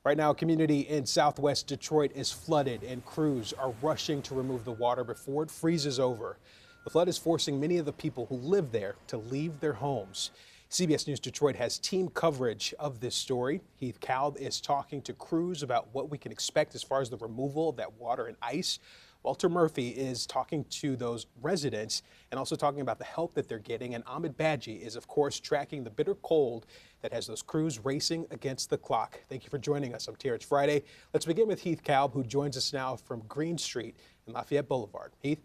Right now, a community in southwest Detroit is flooded and crews are rushing to remove the water before it freezes over. The flood is forcing many of the people who live there to leave their homes. CBS News Detroit has team coverage of this story. Heath Kalb is talking to crews about what we can expect as far as the removal of that water and ice. Walter Murphy is talking to those residents and also talking about the help that they're getting. And Ahmed Badji is, of course, tracking the bitter cold that has those crews racing against the clock. Thank you for joining us. I'm Terrence Friday. Let's begin with Heath Kalb, who joins us now from Green Street and Lafayette Boulevard. Heath?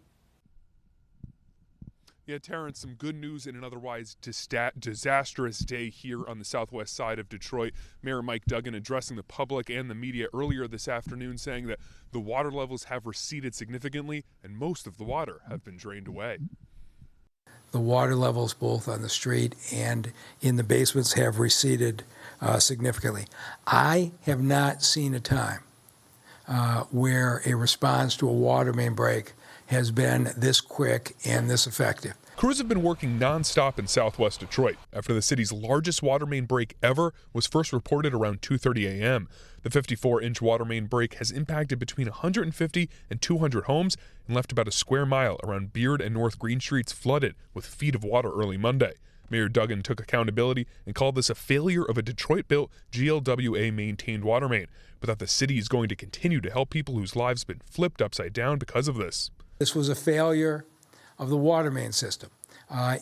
Yeah, Terrence, some good news in an otherwise disastrous day here on the southwest side of Detroit. Mayor Mike Duggan addressing the public and the media earlier this afternoon, saying that the water levels have receded significantly and most of the water have been drained away. The water levels both on the street and in the basements have receded significantly. I have not seen a time where a response to a water main break has been this quick and this effective. Crews have been working nonstop in southwest Detroit after the city's largest water main break ever was first reported around 2:30 a.m. The 54-inch water main break has impacted between 150 and 200 homes and left about a square mile around Beard and North Green Streets flooded with feet of water early Monday. Mayor Duggan took accountability and called this a failure of a Detroit-built GLWA-maintained water main, but that the city is going to continue to help people whose lives have been flipped upside down because of this. This was a failure of the water main system.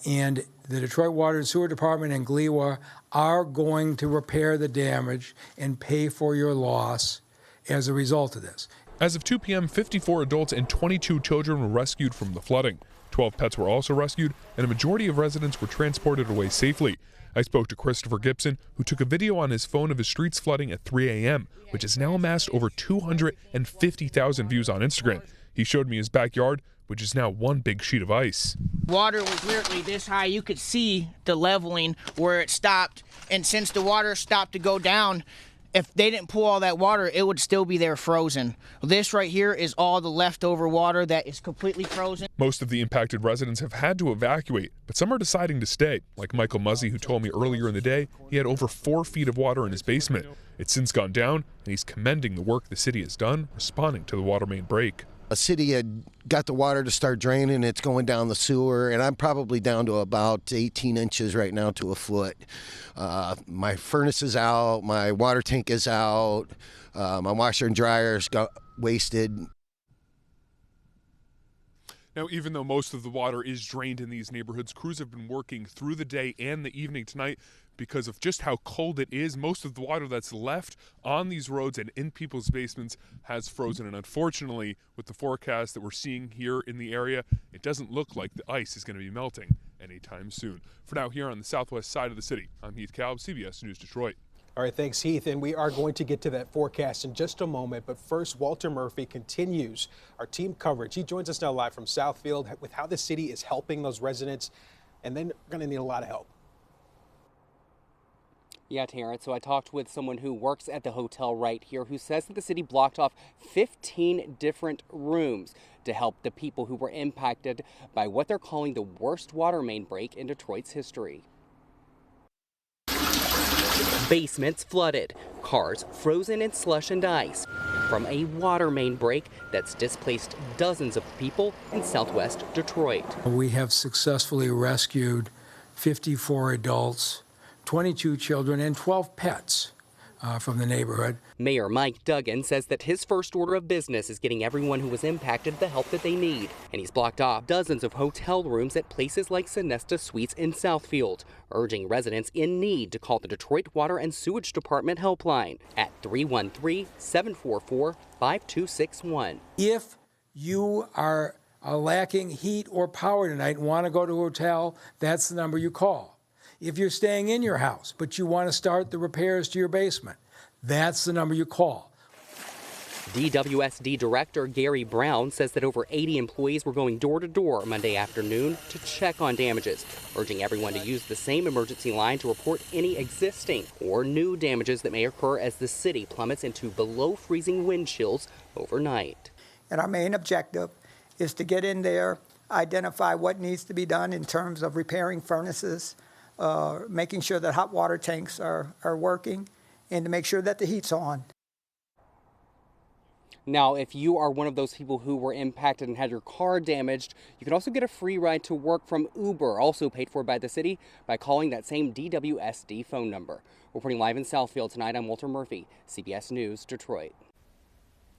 And the Detroit Water and Sewer Department and GLWA are going to repair the damage and pay for your loss as a result of this. As of 2 p.m., 54 adults and 22 children were rescued from the flooding. 12 pets were also rescued, and a majority of residents were transported away safely. I spoke to Christopher Gibson, who took a video on his phone of his streets flooding at 3 a.m., which has now amassed over 250,000 views on Instagram. He showed me his backyard, which is now one big sheet of ice. Water was literally this high. You could see the leveling where it stopped. And since the water stopped to go down, if they didn't pull all that water, it would still be there frozen. This right here is all the leftover water that is completely frozen. Most of the impacted residents have had to evacuate, but some are deciding to stay, like Michael Muzzy, who told me earlier in the day he had over 4 feet of water in his basement. It's since gone down, and he's commending the work the city has done responding to the water main break. A city had got the water to start draining. It's going down the sewer, and I'm probably down to about 18 inches right now to a foot. My furnace is out. My water tank is out. My washer and dryers got wasted. Now, even though most of the water is drained in these neighborhoods, crews have been working through the day and the evening tonight because of just how cold it is. Most of the water that's left on these roads and in people's basements has frozen. And unfortunately, with the forecast that we're seeing here in the area, it doesn't look like the ice is going to be melting anytime soon. For now, here on the southwest side of the city, I'm Heath Kalb, CBS News Detroit. All right, thanks, Heath. And we are going to get to that forecast in just a moment. But first, Walter Murphy continues our team coverage. He joins us now live from Southfield with how the city is helping those residents. And then we're going to need a lot of help. Yeah, Terrence. So I talked with someone who works at the hotel right here who says that the city blocked off 15 different rooms to help the people who were impacted by what they're calling the worst water main break in Detroit's history. Basements flooded, cars frozen in slush and ice from a water main break that's displaced dozens of people in southwest Detroit. We have successfully rescued 54 adults, 22 children, and 12 pets from the neighborhood. Mayor Mike Duggan says that his first order of business is getting everyone who was impacted the help that they need. And he's blocked off dozens of hotel rooms at places like Sonesta Suites in Southfield, urging residents in need to call the Detroit Water and Sewage Department helpline at 313-744-5261. If you are lacking heat or power tonight and want to go to a hotel, that's the number you call. If you're staying in your house, but you want to start the repairs to your basement, that's the number you call. DWSD Director Gary Brown says that over 80 employees were going door to door Monday afternoon to check on damages, urging everyone to use the same emergency line to report any existing or new damages that may occur as the city plummets into below freezing wind chills overnight. And our main objective is to get in there, identify what needs to be done in terms of repairing furnaces, making sure that hot water tanks are working, and to make sure that the heat's on. Now, if you are one of those people who were impacted and had your car damaged, you can also get a free ride to work from Uber, also paid for by the city, by calling that same DWSD phone number. Reporting live in Southfield tonight, I'm Walter Murphy, CBS News, Detroit.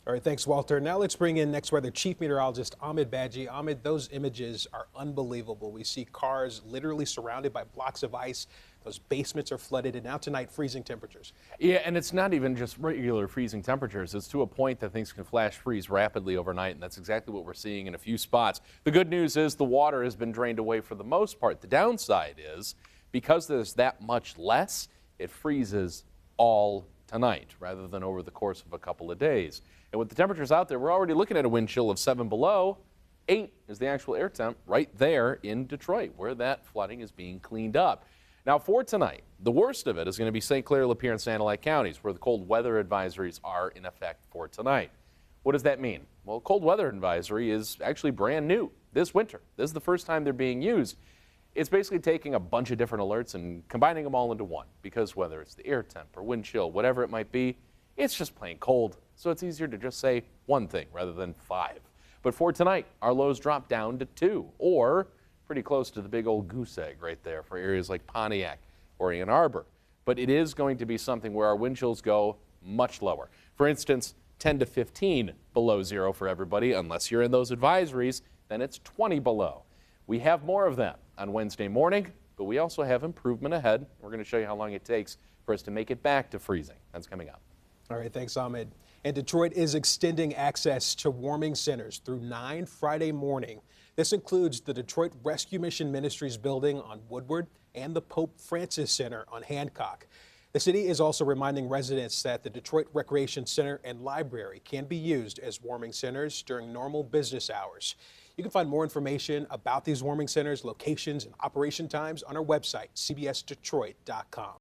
All right, thanks, Walter. Now let's bring in next weather chief meteorologist Ahmed Badji. Ahmed, those images are unbelievable. We see cars literally surrounded by blocks of ice. Those basements are flooded, and now tonight, freezing temperatures. Yeah, and it's not even just regular freezing temperatures. It's to a point that things can flash freeze rapidly overnight, and that's exactly what we're seeing in a few spots. The good news is the water has been drained away for the most part. The downside is because there's that much less, it freezes all tonight rather than over the course of a couple of days. And with the temperatures out there, we're already looking at a wind chill of 7 below. 8 is the actual air temp right there in Detroit, where that flooding is being cleaned up. Now for tonight, the worst of it is going to be St. Clair, Lapeer, and Sanilac counties, where the cold weather advisories are in effect for tonight. What does that mean? Well, cold weather advisory is actually brand new this winter. This is the first time they're being used. It's basically taking a bunch of different alerts and combining them all into one, because whether it's the air temp or wind chill, whatever it might be, it's just plain cold. So it's easier to just say one thing rather than 5. But for tonight, our lows drop down to 2, or pretty close to the big old goose egg right there for areas like Pontiac or Ann Arbor. But it is going to be something where our wind chills go much lower. For instance, 10 to 15 below 0 for everybody. Unless you're in those advisories, then it's 20 below. We have more of them on Wednesday morning, but we also have improvement ahead. We're going to show you how long it takes for us to make it back to freezing. That's coming up. All right, thanks, Ahmed. And Detroit is extending access to warming centers through 9 Friday morning. This includes the Detroit Rescue Mission Ministries building on Woodward and the Pope Francis Center on Hancock. The city is also reminding residents that the Detroit Recreation Center and Library can be used as warming centers during normal business hours. You can find more information about these warming centers, locations, and operation times on our website, cbsdetroit.com.